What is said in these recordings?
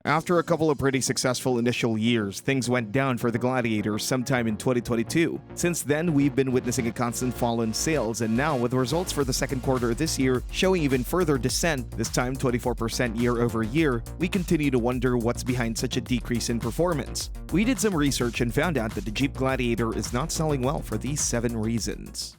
After a couple of pretty successful initial years, things went down for the Gladiator sometime in 2022. Since then, we've been witnessing a constant fall in sales, and now with results for the second quarter this year showing even further descent, this time 24% year over year, we continue to wonder what's behind such a decrease in performance. We did some research and found out that the Jeep Gladiator is not selling well for these 7 reasons.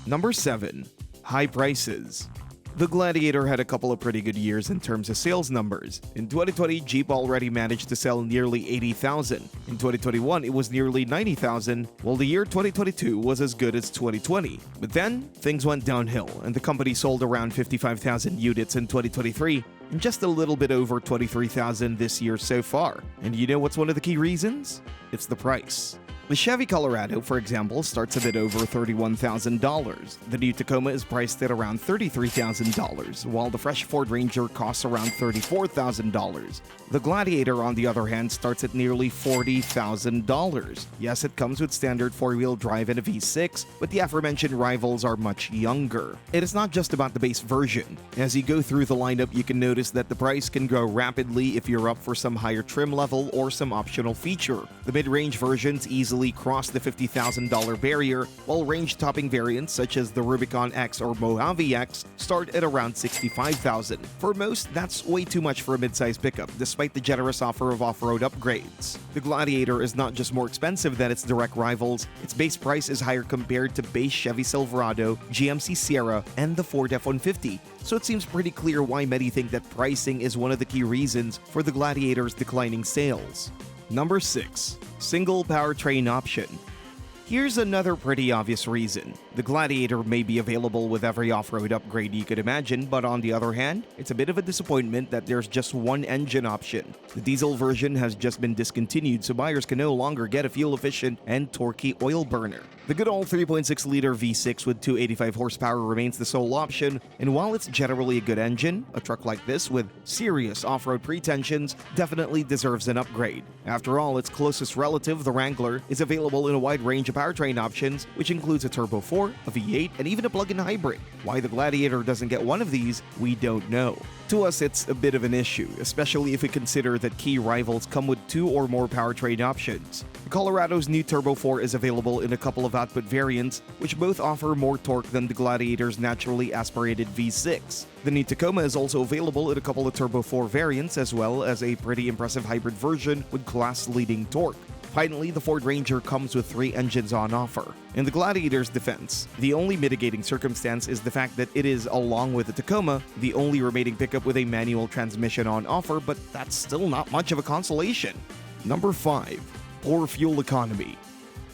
Number 7. High prices. The Gladiator had a couple of pretty good years in terms of sales numbers. In 2020, Jeep already managed to sell nearly 80,000. In 2021, it was nearly 90,000, while the year 2022 was as good as 2020. But then, things went downhill, and the company sold around 55,000 units in 2023, and just a little bit over 23,000 this year so far. And you know what's one of the key reasons? It's the price. The Chevy Colorado, for example, starts a bit over $31,000. The new Tacoma is priced at around $33,000, while the fresh Ford Ranger costs around $34,000. The Gladiator, on the other hand, starts at nearly $40,000. Yes, it comes with standard 4-wheel drive and a V6, but the aforementioned rivals are much younger. It is not just about the base version. As you go through the lineup, you can notice that the price can grow rapidly if you're up for some higher trim level or some optional feature. The mid-range versions easily cross the $50,000 barrier, while range-topping variants such as the Rubicon X or Mojave X start at around $65,000. For most, that's way too much for a mid-size pickup, despite the generous offer of off-road upgrades. The Gladiator is not just more expensive than its direct rivals, its base price is higher compared to base Chevy Silverado, GMC Sierra, and the Ford F-150. So it seems pretty clear why many think that pricing is one of the key reasons for the Gladiator's declining sales. Number 6. Single powertrain option. Here's another pretty obvious reason. The Gladiator may be available with every off-road upgrade you could imagine, but on the other hand, it's a bit of a disappointment that there's just one engine option. The diesel version has just been discontinued, so buyers can no longer get a fuel-efficient and torquey oil burner. The good old 3.6-liter V6 with 285 horsepower remains the sole option, and while it's generally a good engine, a truck like this with serious off-road pretensions definitely deserves an upgrade. After all, its closest relative, the Wrangler, is available in a wide range of powertrain options, which includes a Turbo 4, a V8, and even a plug-in hybrid. Why the Gladiator doesn't get one of these, we don't know. To us, it's a bit of an issue, especially if we consider that key rivals come with 2 or more powertrain options. The Colorado's new Turbo 4 is available in a couple of output variants, which both offer more torque than the Gladiator's naturally aspirated V6. The new Tacoma is also available in a couple of Turbo 4 variants, as well as a pretty impressive hybrid version with class-leading torque. Finally, the Ford Ranger comes with 3 engines on offer. In the Gladiator's defense, the only mitigating circumstance is the fact that it is, along with the Tacoma, the only remaining pickup with a manual transmission on offer, but that's still not much of a consolation. Number 5. Poor fuel economy.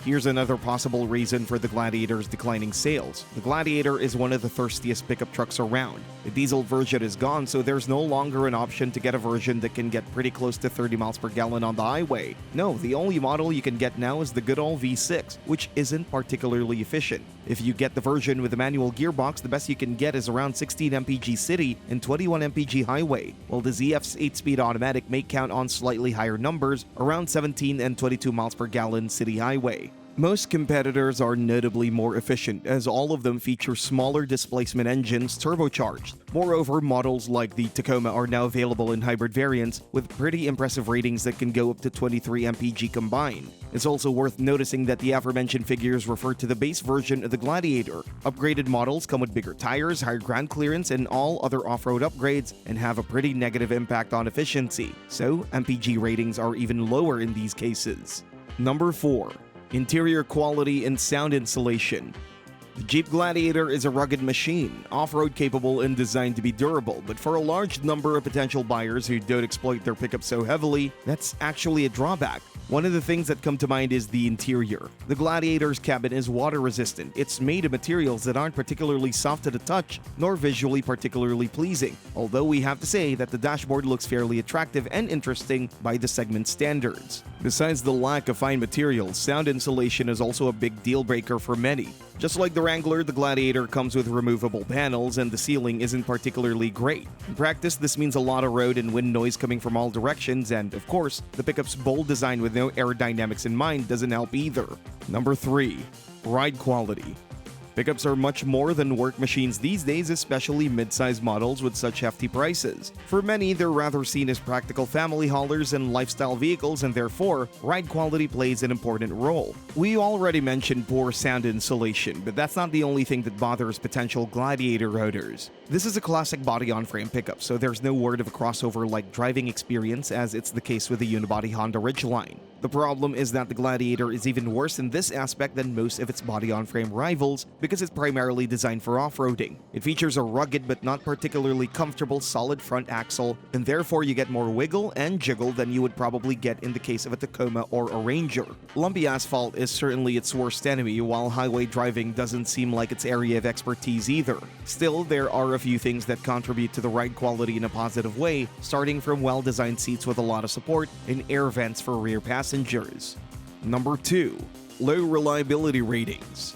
Here's another possible reason for the Gladiator's declining sales. The Gladiator is one of the thirstiest pickup trucks around. The diesel version is gone, so there's no longer an option to get a version that can get pretty close to 30 miles per gallon on the highway. No, the only model you can get now is the good old V6, which isn't particularly efficient. If you get the version with a manual gearbox, the best you can get is around 16 mpg city and 21 mpg highway, while the ZF's 8-speed automatic may count on slightly higher numbers, around 17 and 22 miles per gallon city highway. Most competitors are notably more efficient, as all of them feature smaller displacement engines turbocharged. Moreover, models like the Tacoma are now available in hybrid variants with pretty impressive ratings that can go up to 23 mpg combined. It's also worth noticing that the aforementioned figures refer to the base version of the Gladiator. Upgraded models come with bigger tires, higher ground clearance, and all other off-road upgrades, and have a pretty negative impact on efficiency. So, MPG ratings are even lower in these cases. Number 4. Interior quality and sound insulation. The Jeep Gladiator is a rugged machine, off-road capable and designed to be durable, but for a large number of potential buyers who don't exploit their pickup so heavily, that's actually a drawback. One of the things that come to mind is the interior. The Gladiator's cabin is water-resistant. It's made of materials that aren't particularly soft to the touch, nor visually particularly pleasing, although we have to say that the dashboard looks fairly attractive and interesting by the segment standards. Besides the lack of fine materials, sound insulation is also a big deal-breaker for many. Just like the Wrangler, the Gladiator comes with removable panels, and the ceiling isn't particularly great. In practice, this means a lot of road and wind noise coming from all directions, and of course, the pickup's bold design with no aerodynamics in mind doesn't help either. Number 3. Ride quality. Pickups are much more than work machines these days, especially mid-size models with such hefty prices. For many, they're rather seen as practical family haulers and lifestyle vehicles, and therefore, ride quality plays an important role. We already mentioned poor sound insulation, but that's not the only thing that bothers potential Gladiator owners. This is a classic body-on-frame pickup, so there's no word of a crossover-like driving experience as it's the case with the unibody Honda Ridgeline. The problem is that the Gladiator is even worse in this aspect than most of its body-on-frame rivals because it's primarily designed for off-roading. It features a rugged but not particularly comfortable solid front axle, and therefore you get more wiggle and jiggle than you would probably get in the case of a Tacoma or a Ranger. Lumpy asphalt is certainly its worst enemy, while highway driving doesn't seem like its area of expertise either. Still, there are a few things that contribute to the ride quality in a positive way, starting from well-designed seats with a lot of support and air vents for rear passengers. Number 2. Low reliability ratings.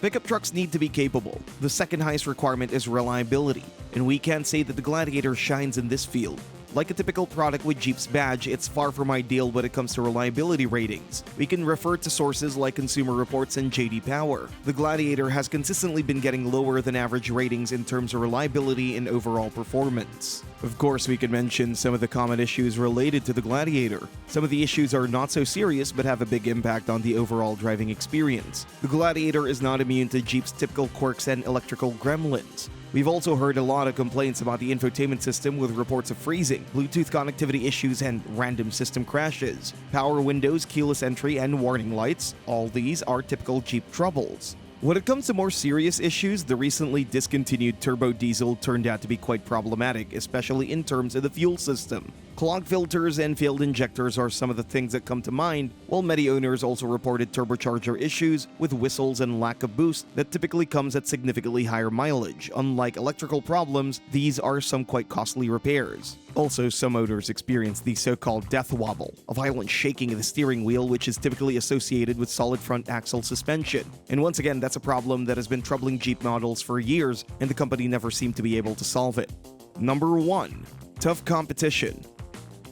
Pickup trucks need to be capable. The second highest requirement is reliability, and we can't say that the Gladiator shines in this field. Like a typical product with Jeep's badge, it's far from ideal when it comes to reliability ratings. We can refer to sources like Consumer Reports and JD Power. The Gladiator has consistently been getting lower than average ratings in terms of reliability and overall performance. Of course, we can mention some of the common issues related to the Gladiator. Some of the issues are not so serious but have a big impact on the overall driving experience. The Gladiator is not immune to Jeep's typical quirks and electrical gremlins. We've also heard a lot of complaints about the infotainment system with reports of freezing, Bluetooth connectivity issues, and random system crashes. Power windows, keyless entry, and warning lights, all these are typical Jeep troubles. When it comes to more serious issues, the recently discontinued turbo diesel turned out to be quite problematic, especially in terms of the fuel system. Clogged filters and failed injectors are some of the things that come to mind, while many owners also reported turbocharger issues with whistles and lack of boost that typically comes at significantly higher mileage. Unlike electrical problems, these are some quite costly repairs. Also, some owners experience the so-called death wobble, a violent shaking of the steering wheel which is typically associated with solid front axle suspension. And once again, that's a problem that has been troubling Jeep models for years, and the company never seemed to be able to solve it. Number 1. Tough competition.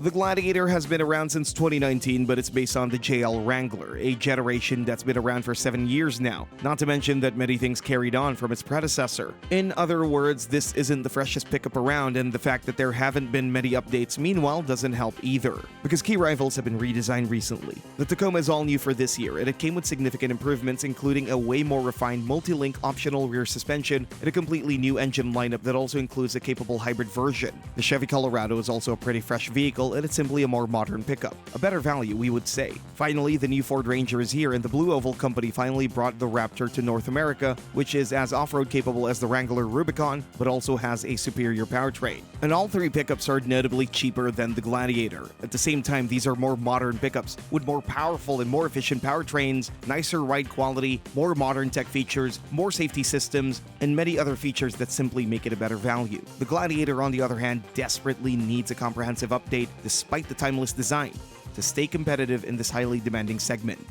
The Gladiator has been around since 2019, but it's based on the JL Wrangler, a generation that's been around for 7 years now, not to mention that many things carried on from its predecessor. In other words, this isn't the freshest pickup around, and the fact that there haven't been many updates meanwhile doesn't help either, because key rivals have been redesigned recently. The Tacoma is all new for this year, and it came with significant improvements, including a way more refined multi-link optional rear suspension and a completely new engine lineup that also includes a capable hybrid version. The Chevy Colorado is also a pretty fresh vehicle, and it's simply a more modern pickup. A better value, we would say. Finally, the new Ford Ranger is here, and the Blue Oval Company finally brought the Raptor to North America, which is as off-road capable as the Wrangler Rubicon, but also has a superior powertrain. And all three pickups are notably cheaper than the Gladiator. At the same time, these are more modern pickups with more powerful and more efficient powertrains, nicer ride quality, more modern tech features, more safety systems, and many other features that simply make it a better value. The Gladiator, on the other hand, desperately needs a comprehensive update despite the timeless design to stay competitive in this highly demanding segment.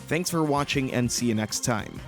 Thanks for watching, and see you next time.